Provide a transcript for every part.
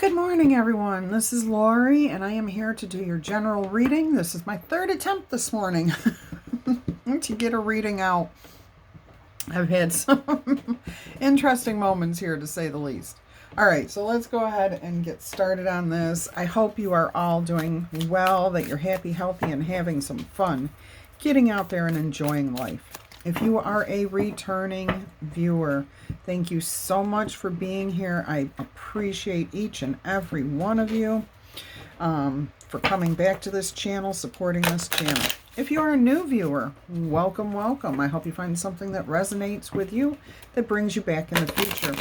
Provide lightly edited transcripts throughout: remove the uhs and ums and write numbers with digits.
Good morning, everyone. This is Laurie, and I am here to do your general reading. This is my third attempt this morning to get a reading out. I've had some interesting moments here, to say the least. All right, so let's go ahead and get started on this. I hope you are all doing well, that you're happy, healthy, and having some fun getting out there and enjoying life. If you are a returning viewer, thank you so much for being here. I appreciate each and every one of you for coming back to this channel, supporting this channel. If you are a new viewer, welcome, welcome. I hope you find something that resonates with you, that brings you back in the future.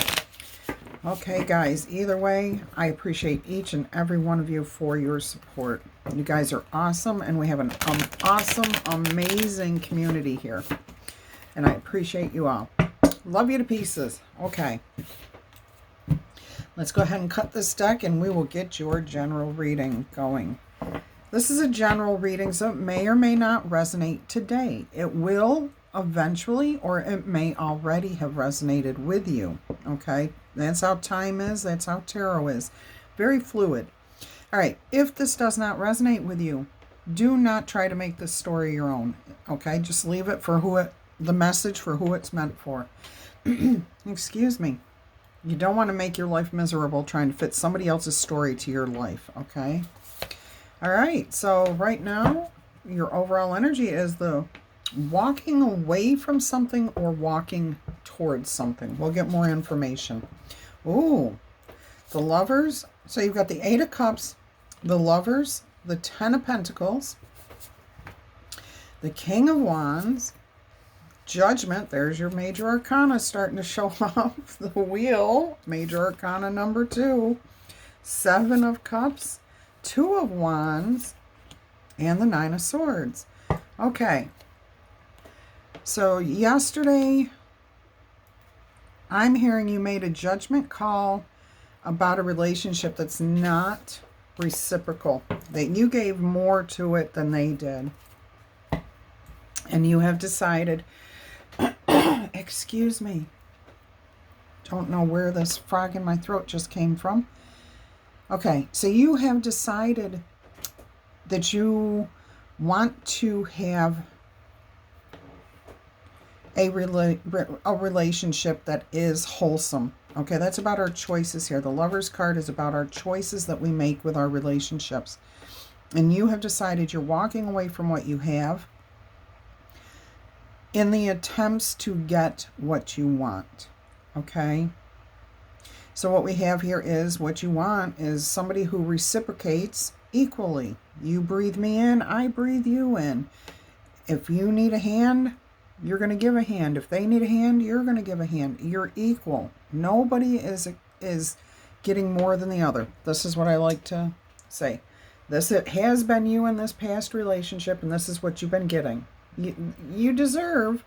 Okay, guys, either way, I appreciate each and every one of you for your support. You guys are awesome, and we have an awesome, amazing community here. And I appreciate you all. Love you to pieces. Okay. Let's go ahead and cut this deck and we will get your general reading going. This is a general reading, so it may or may not resonate today. It will eventually, or it may already have resonated with you. Okay? That's how time is. That's how tarot is. Very fluid. All right. If this does not resonate with you, do not try to make this story your own. Okay? Just leave it for the message for who it's meant for. Excuse me. You don't want to make your life miserable trying to fit somebody else's story to your life, okay? All right, so right now, your overall energy is the walking away from something or walking towards something. We'll get more information. Ooh, the Lovers. So you've got the Eight of Cups, the Lovers, the Ten of Pentacles, the King of Wands, Judgment. There's your major arcana starting to show up. The Wheel, major arcana number 2, Seven of Cups, Two of Wands, and the Nine of Swords. Okay. So yesterday, I'm hearing you made a judgment call about a relationship that's not reciprocal, that you gave more to it than they did. And you have decided, excuse me, don't know where this frog in my throat just came from. Okay, so you have decided that you want to have a relationship that is wholesome. Okay, that's about our choices here. The Lover's card is about our choices that we make with our relationships. And you have decided you're walking away from what you have in the attempts to get what you want, okay? So what we have here is what you want is somebody who reciprocates equally. You breathe me in, I breathe you in. If you need a hand, you're going to give a hand. If they need a hand, you're going to give a hand. You're equal. Nobody is getting more than the other. This is what I like to say. It has been you in this past relationship, and this is what you've been getting. You deserve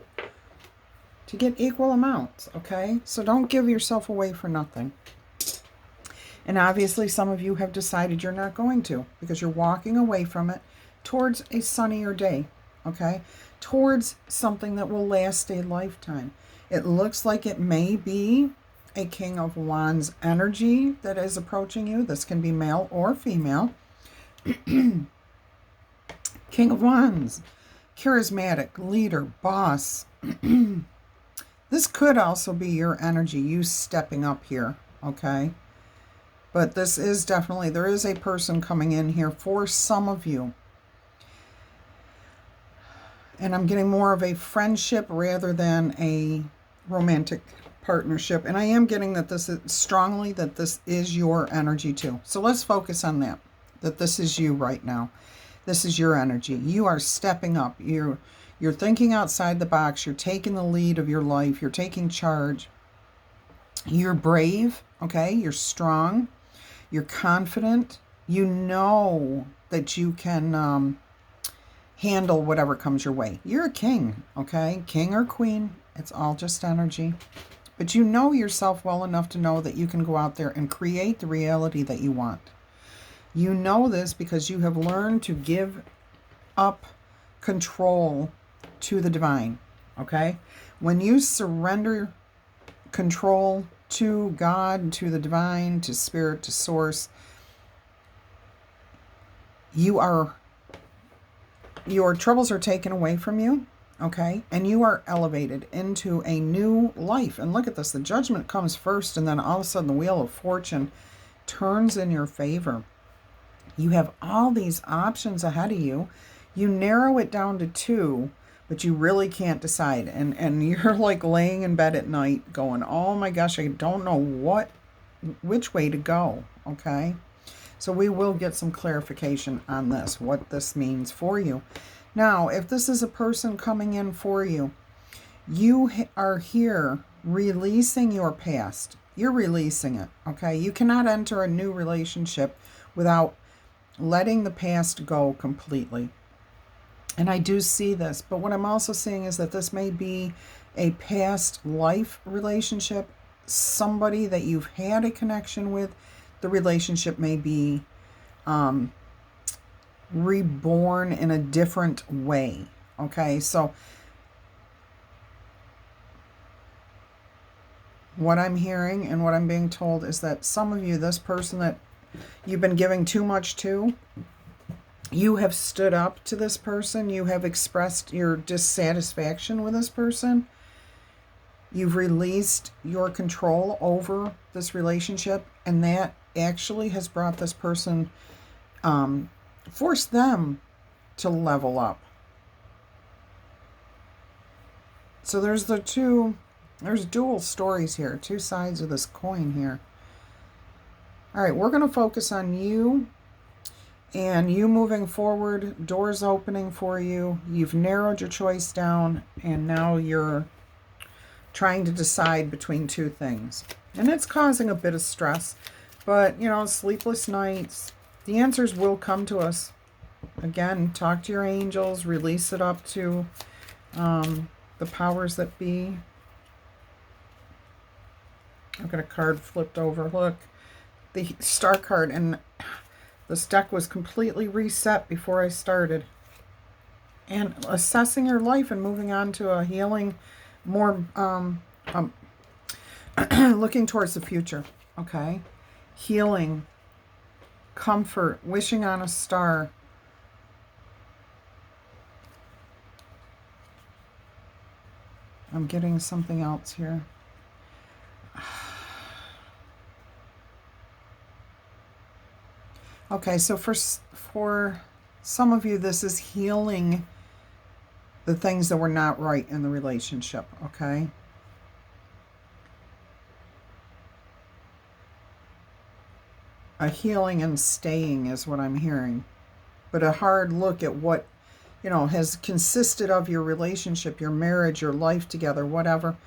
to get equal amounts, okay? So don't give yourself away for nothing. And obviously some of you have decided you're not going to, because you're walking away from it towards a sunnier day, okay? Towards something that will last a lifetime. It looks like it may be a King of Wands energy that is approaching you. This can be male or female. King of Wands. Charismatic, leader, boss. This could also be your energy, you stepping up here, okay? But this is definitely, there is a person coming in here for some of you. And I'm getting more of a friendship rather than a romantic partnership. And I am getting that this is strongly, that this is your energy too. So let's focus on that this is you right now. This is your energy. You are stepping up. You're thinking outside the box. You're taking the lead of your life. You're taking charge. You're brave, okay? You're strong. You're confident. You know that you can handle whatever comes your way. You're a king, okay? King or queen. It's all just energy. But you know yourself well enough to know that you can go out there and create the reality that you want. You know this because you have learned to give up control to the divine, okay? When you surrender control to God, to the divine, to spirit, to source. Your troubles are taken away from you, okay? And you are elevated into a new life. And look at this. The judgment comes first, and then all of a sudden the wheel of fortune turns in your favor. You have all these options ahead of you. You narrow it down to 2, but you really can't decide. And you're like laying in bed at night going, oh my gosh, I don't know which way to go, okay? So we will get some clarification on this, what this means for you. Now, if this is a person coming in for you, you are here releasing your past. You're releasing it, okay? You cannot enter a new relationship without letting the past go completely. And I do see this, but what I'm also seeing is that this may be a past life relationship, somebody that you've had a connection with. The relationship may be reborn in a different way, okay? So what I'm hearing and what I'm being told is that some of you, this person that you've been giving too much to, you have stood up to this person. You have expressed your dissatisfaction with this person. You've released your control over this relationship, and that actually has brought this person, forced them to level up. So there's dual stories here, 2 sides of this coin here. All right, we're going to focus on you and you moving forward, doors opening for you. You've narrowed your choice down, and now you're trying to decide between 2 things. And it's causing a bit of stress, but, you know, sleepless nights. The answers will come to us. Again, talk to your angels, release it up to the powers that be. I've got a card flipped over. Look, the Star card, and this deck was completely reset before I started. And assessing your life and moving on to a healing, more looking towards the future, okay? Healing, comfort, wishing on a star. I'm getting something else here. Okay, so for some of you, this is healing the things that were not right in the relationship, okay? A healing and staying is what I'm hearing. But a hard look at what, you know, has consisted of your relationship, your marriage, your life together, whatever.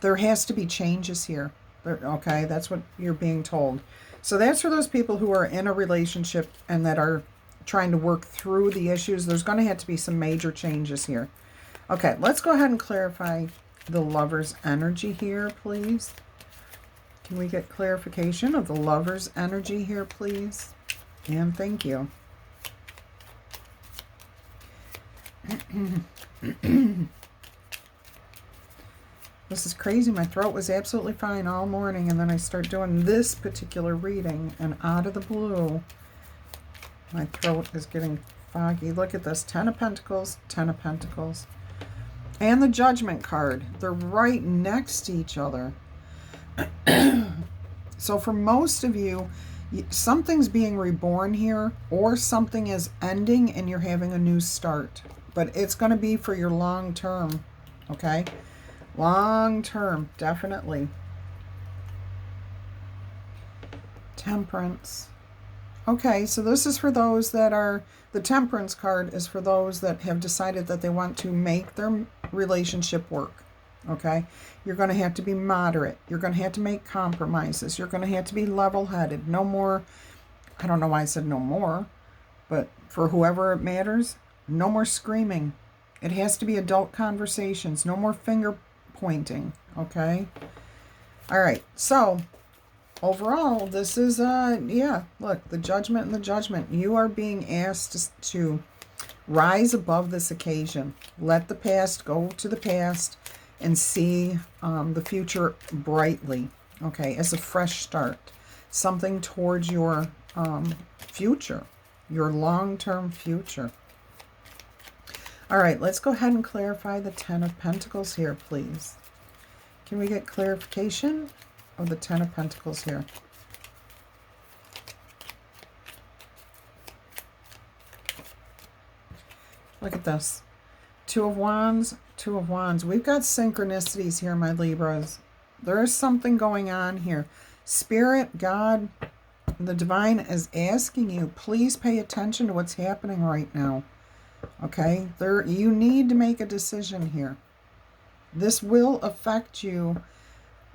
There has to be changes here, okay? That's what you're being told. So that's for those people who are in a relationship and that are trying to work through the issues. There's going to have to be some major changes here. Okay, let's go ahead and clarify the Lover's energy here, please. Can we get clarification of the Lover's energy here, please? And thank you. This is crazy. My throat was absolutely fine all morning, and then I start doing this particular reading, and out of the blue, my throat is getting foggy. Look at this. 10 of Pentacles, 10 of Pentacles. And the Judgment card. They're right next to each other. So for most of you, something's being reborn here, or something is ending and you're having a new start. But it's going to be for your long term, okay? Long term, definitely. Temperance. Okay, so this is for those that are, the Temperance card is for those that have decided that they want to make their relationship work, okay? You're going to have to be moderate. You're going to have to make compromises. You're going to have to be level-headed. No more, I don't know why I said no more, but for whoever it matters, no more screaming. It has to be adult conversations. No more finger pointing, okay? All right, so overall, this is, yeah, look, the Judgment and the Judgment. You are being asked to rise above this occasion. Let the past go to the past and see the future brightly, okay, as a fresh start. Something towards your future, your long-term future. All right, let's go ahead and clarify the Ten of Pentacles here, please. Can we get clarification of the Ten of Pentacles here? Look at this. Two of Wands, Two of Wands. We've got synchronicities here, my Libras. There is something going on here. Spirit, God, the divine is asking you, please pay attention to what's happening right now. Okay? You need to make a decision here. This will affect you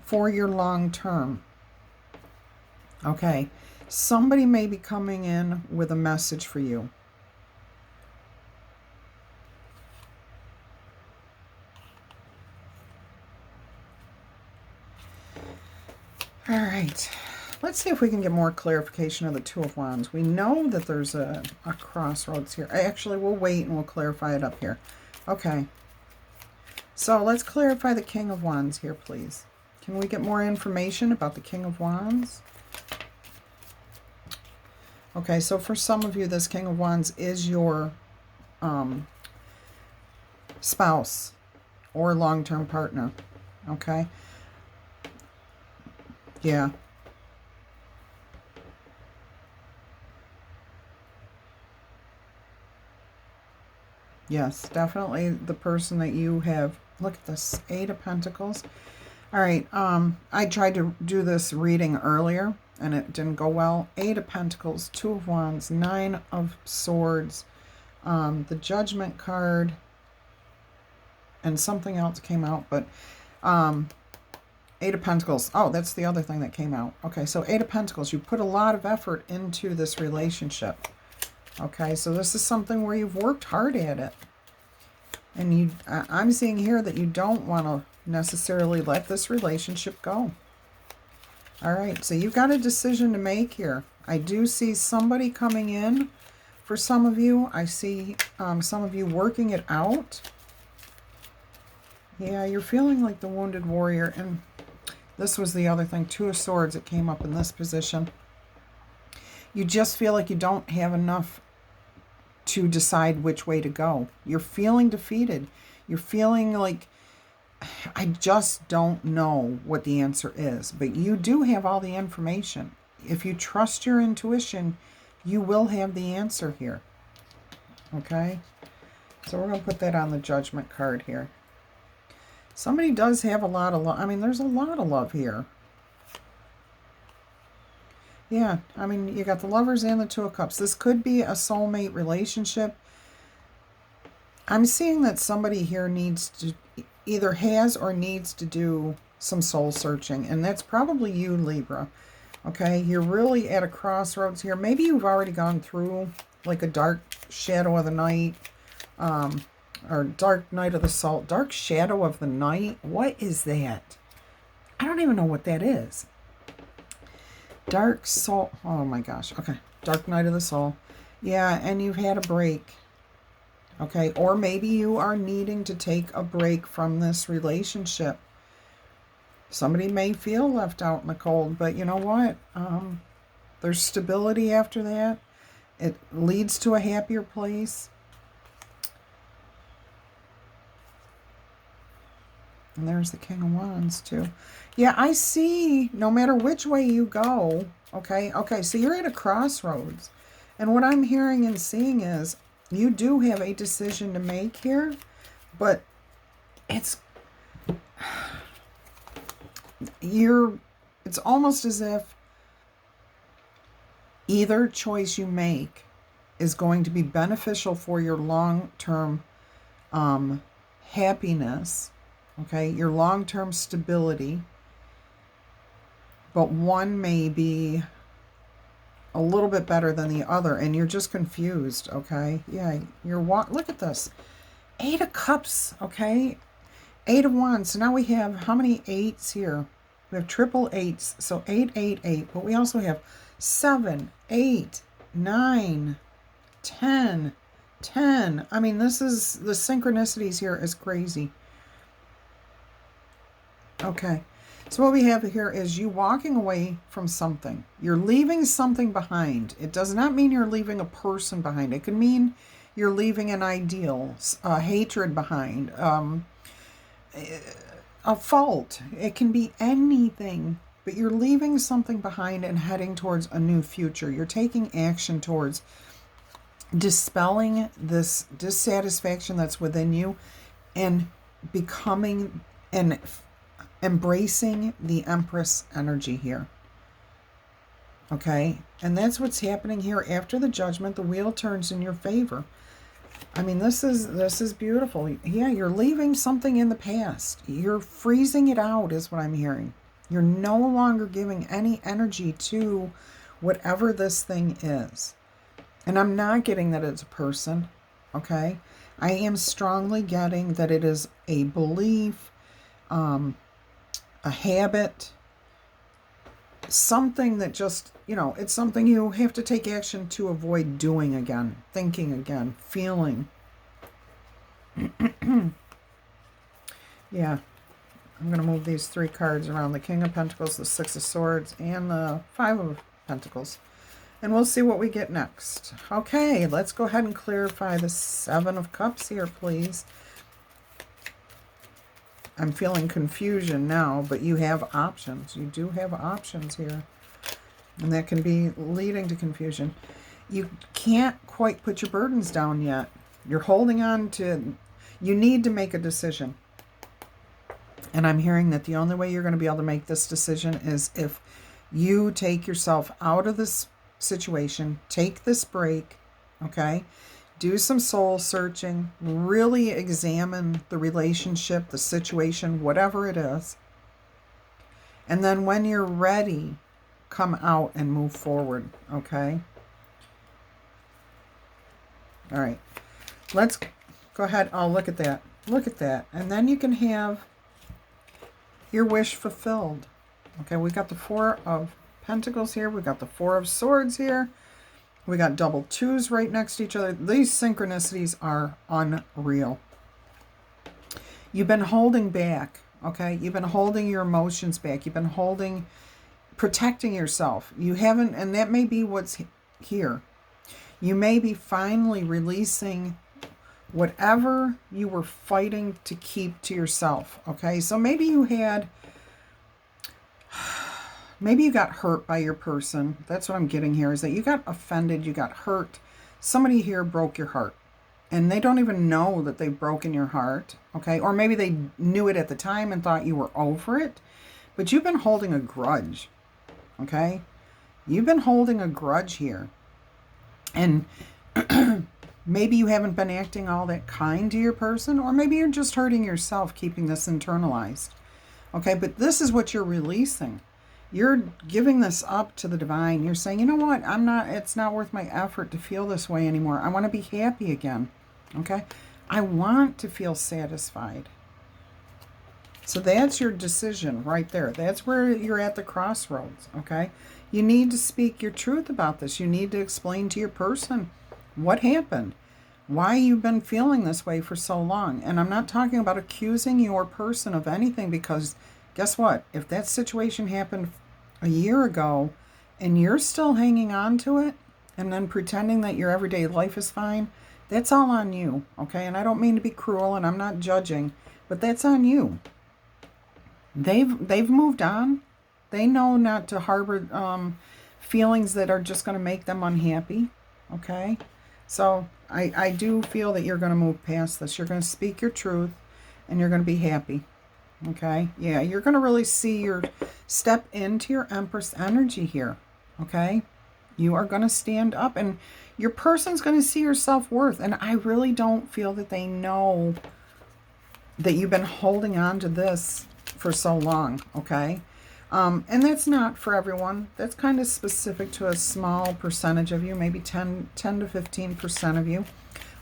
for your long term. Okay? Somebody may be coming in with a message for you. All right, let's see if we can get more clarification of the Two of Wands. We know that there's a crossroads here. Actually, we'll wait and we'll clarify it up here. Okay, so let's clarify the King of Wands here, please. Can we get more information about the King of Wands? Okay, so for some of you, this King of Wands is your spouse or long-term partner, okay? Yeah. Yes, definitely the person that you have. Look at this, Eight of Pentacles. All right, I tried to do this reading earlier and it didn't go well. Eight of Pentacles, Two of Wands, Nine of Swords, the Judgment card, and something else came out, but Eight of Pentacles. Oh, that's the other thing that came out. Okay, so Eight of Pentacles. You put a lot of effort into this relationship. Okay, so this is something where you've worked hard at it. And I'm seeing here that you don't want to necessarily let this relationship go. All right, so you've got a decision to make here. I do see somebody coming in for some of you. I see some of you working it out. Yeah, you're feeling like the wounded warrior. And this was the other thing, Two of Swords, that came up in this position. You just feel like you don't have enough to decide which way to go. You're feeling defeated. You're feeling like, I just don't know what the answer is. But you do have all the information. If you trust your intuition, you will have the answer here. Okay? So we're going to put that on the Judgment card here. Somebody does have a lot of love. I mean, there's a lot of love here. Yeah, I mean, you got the Lovers and the Two of Cups. This could be a soulmate relationship. I'm seeing that somebody here needs to, either has or needs to do some soul searching. And that's probably you, Libra. Okay, you're really at a crossroads here. Maybe you've already gone through like a dark shadow of the night. Or dark night of the soul. Dark shadow of the night. What is that? I don't even know what that is. Dark soul. Oh my gosh. Okay. Dark night of the soul. Yeah, and you've had a break. Okay. Or maybe you are needing to take a break from this relationship. Somebody may feel left out in the cold, but you know what? There's stability after that. It leads to a happier place. And there's the King of Wands, too. Yeah, I see no matter which way you go, okay? Okay, so you're at a crossroads. And what I'm hearing and seeing is you do have a decision to make here, but it's almost as if either choice you make is going to be beneficial for your long-term happiness. Okay, your long-term stability, but one may be a little bit better than the other, and you're just confused, okay? Yeah, look at this. Eight of Cups, okay? Eight of Wands. So now we have how many eights here? We have triple eights, so 8, 8, 8. But we also have 7, 8, 9, 10, 10. I mean, this is, the synchronicities here is crazy. Okay. So what we have here is you walking away from something. You're leaving something behind. It does not mean you're leaving a person behind. It can mean you're leaving an ideal, a hatred behind, a fault. It can be anything, but you're leaving something behind and heading towards a new future. You're taking action towards dispelling this dissatisfaction that's within you and becoming and embracing the Empress energy here. Okay? And that's what's happening here. After the judgment, the wheel turns in your favor. I mean, this is beautiful. Yeah, you're leaving something in the past. You're freezing it out is what I'm hearing. You're no longer giving any energy to whatever this thing is. And I'm not getting that it's a person, okay? I am strongly getting that it is a belief, a habit, something that just, it's something you have to take action to avoid doing again, thinking again, feeling. Yeah, I'm going to move these 3 cards around, the King of Pentacles, the Six of Swords, and the Five of Pentacles. And we'll see what we get next. Okay, let's go ahead and clarify the Seven of Cups here, please. I'm feeling confusion now, but you have options. You do have options here. And that can be leading to confusion. You can't quite put your burdens down yet. You're holding on to... You need to make a decision. And I'm hearing that the only way you're going to be able to make this decision is if you take yourself out of this situation, take this break, okay? Do some soul searching, really examine the relationship, the situation, whatever it is. And then when you're ready, come out and move forward, okay? All right, let's go ahead. Oh, look at that. Look at that. And then you can have your wish fulfilled. Okay, we got the Four of Pentacles here. We got the Four of Swords here. We got double 2s right next to each other. These synchronicities are unreal. You've been holding back, okay? You've been holding your emotions back. You've been protecting yourself. You haven't, and that may be what's here. You may be finally releasing whatever you were fighting to keep to yourself, okay? So maybe you had... Maybe you got hurt by your person. That's what I'm getting here, is that you got offended, you got hurt. Somebody here broke your heart. And they don't even know that they've broken your heart, okay? Or maybe they knew it at the time and thought you were over it. But you've been holding a grudge, okay? You've been holding a grudge here. And maybe you haven't been acting all that kind to your person, or maybe you're just hurting yourself keeping this internalized, okay? But this is what you're releasing. You're giving this up to the divine. You're saying, you know what? It's not worth my effort to feel this way anymore. I want to be happy again. Okay? I want to feel satisfied. So that's your decision right there. That's where you're at the crossroads. Okay? You need to speak your truth about this. You need to explain to your person what happened, why you've been feeling this way for so long. And I'm not talking about accusing your person of anything, because guess what? If that situation happened a year ago and you're still hanging on to it and then pretending that your everyday life is fine, that's all on you, okay? And I don't mean to be cruel, and I'm not judging, but that's on you. They've moved on. They know not to harbor feelings that are just going to make them unhappy, okay? So I do feel that you're going to move past this. You're going to speak your truth, and you're going to be happy. Okay, yeah, you're going to really see your step into your Empress energy here, okay? You are going to stand up, and your person's going to see your self-worth. And I really don't feel that they know that you've been holding on to this for so long, okay? And that's not for everyone. That's kind of specific to a small percentage of you, maybe 10 to 15% of you.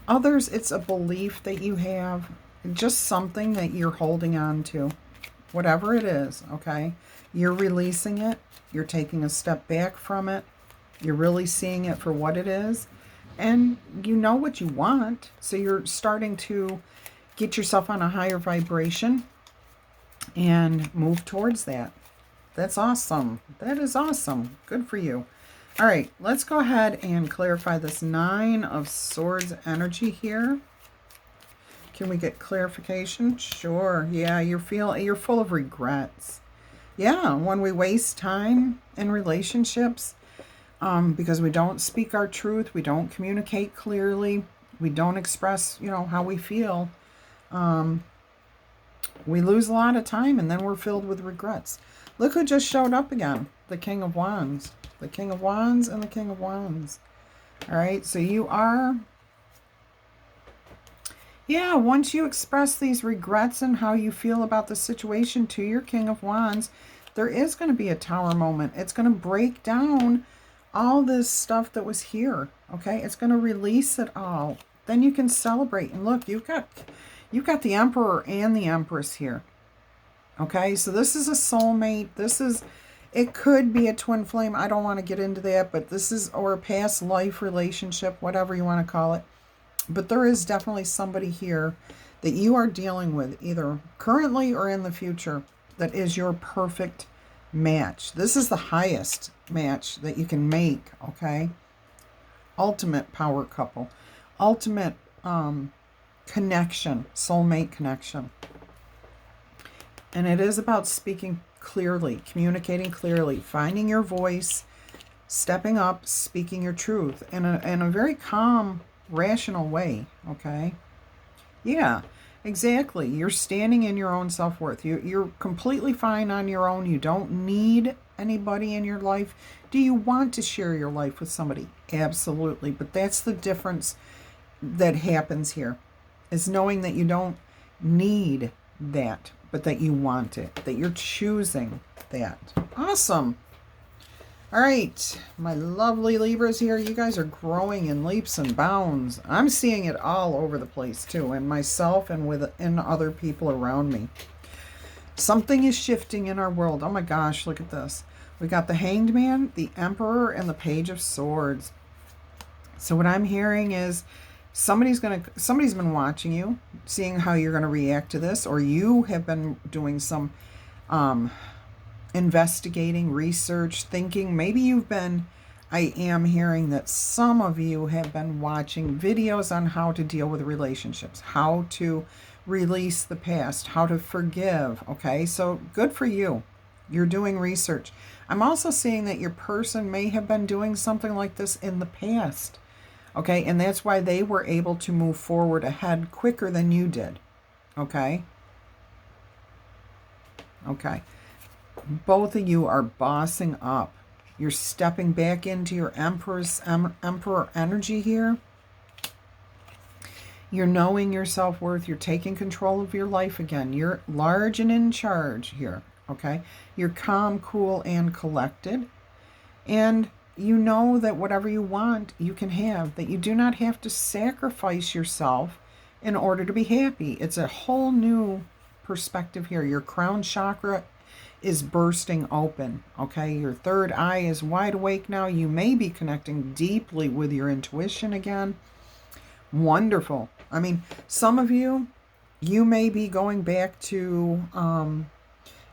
Others, it's a belief that you have, just something that you're holding on to, whatever it is, okay? You're releasing it. You're taking a step back from it. You're really seeing it for what it is. And you know what you want. So you're starting to get yourself on a higher vibration. and move towards that. That's awesome. That is awesome. Good for you. All right, let's go ahead and clarify this Nine of Swords energy here. Can we get clarification? Sure. Yeah, you're full of regrets. Yeah, when we waste time in relationships, because we don't speak our truth, we don't communicate clearly, we don't express, how we feel, we lose a lot of time, and then we're filled with regrets. Look who just showed up again, the King of Wands. The King of Wands and the King of Wands. All right, so you are... Yeah, once you express these regrets and how you feel about the situation to your King of Wands, there is going to be a Tower moment. It's going to break down all this stuff that was here, okay? It's going to release it all. Then you can celebrate. And look, you've got the Emperor and the Empress here, okay? So this is a soulmate. It could be a twin flame. I don't want to get into that, but this is, or a past life relationship, whatever you want to call it. But there is definitely somebody here that you are dealing with, either currently or in the future, that is your perfect match. This is the highest match that you can make, okay? Ultimate power couple. Ultimate connection, soulmate connection. And it is about speaking clearly, communicating clearly, finding your voice, stepping up, speaking your truth in a very calm, rational way, okay? Yeah, exactly. You're standing in your own self-worth. You're completely fine on your own. You don't need anybody in your life. Do you want to share your life with somebody? Absolutely. But that's the difference that happens here, is knowing that you don't need that, but that you want it, that you're choosing that. Awesome. All right, my lovely Libras here, you guys are growing in leaps and bounds. I'm seeing it all over the place too, in myself and within other people around me. Something is shifting in our world. Oh my gosh, look at this. We got the Hanged Man, the Emperor, and the Page of Swords. So what I'm hearing is somebody's been watching you, seeing how you're going to react to this, or you have been doing some investigating, research, thinking. Maybe I am hearing that some of you have been watching videos on how to deal with relationships, how to release the past, how to forgive, okay? So good for you. You're doing research. I'm also seeing that your person may have been doing something like this in the past, okay? And that's why they were able to move forward ahead quicker than you did, okay? Okay. Both of you are bossing up. You're stepping back into your Emperor energy here. You're knowing your self-worth. You're taking control of your life again. You're large and in charge here, okay? You're calm, cool, and collected. And you know that whatever you want, you can have. That you do not have to sacrifice yourself in order to be happy. It's a whole new perspective here. Your crown chakra is bursting open, okay? Your third eye is wide awake now. You may be connecting deeply with your intuition again. Wonderful. I mean, some of you may be going back to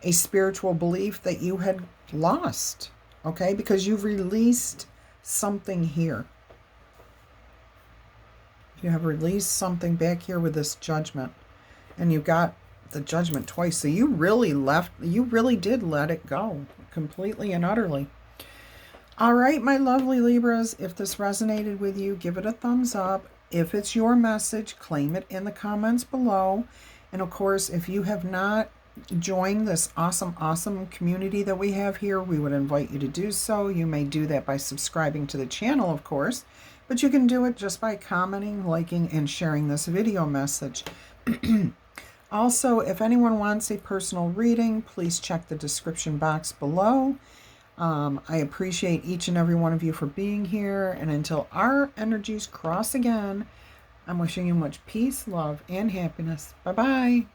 a spiritual belief that you had lost, okay? Because you've released something here. You have released something back here with this Judgment. And you got the Judgment twice. So you really did let it go completely and utterly. All right, my lovely Libras, if this resonated with you, give it a thumbs up. If it's your message, claim it in the comments below. And of course, if you have not joined this awesome community that we have here, we would invite you to do so. You may do that by subscribing to the channel, of course, but you can do it just by commenting, liking, and sharing this video message. Also, if anyone wants a personal reading, please check the description box below. I appreciate each and every one of you for being here. And until our energies cross again, I'm wishing you much peace, love, and happiness. Bye-bye.